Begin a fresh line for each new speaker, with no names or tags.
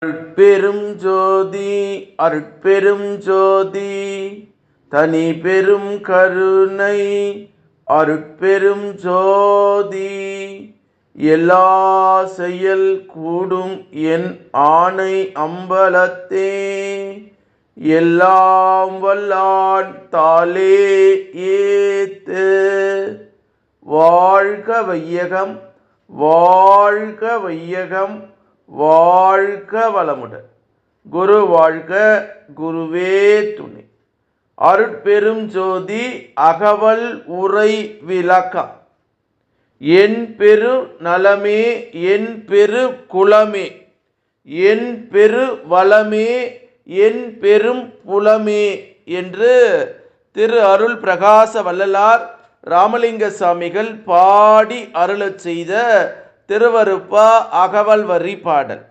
அருட்பெரும் ஜோதி அருட்பெரும் ஜோதி தனி பெரும் கருணை அருட்பெரும் ஜோதி எல்லா செயல் கூடும் என் ஆணை அம்பலத்தே எல்லாம் வல்லான் தாளே ஏத்து. வாழ்க வையகம் வாழ்க வையகம் வாழ்க வளமுடன். குரு வாழ்க குருவே துணை. அருட்பெரும் ஜோதி அகவல் உரை விளக்கம். என் பெரு நலமே என் பெரு குலமே என் பெரு வளமே என் பெரும் புலமே என்று திரு அருள் பிரகாச வள்ளலார் ராமலிங்க சாமிகள் பாடி அருளச் செய்த திருவருப்பா அகவல் வரி பாடல்.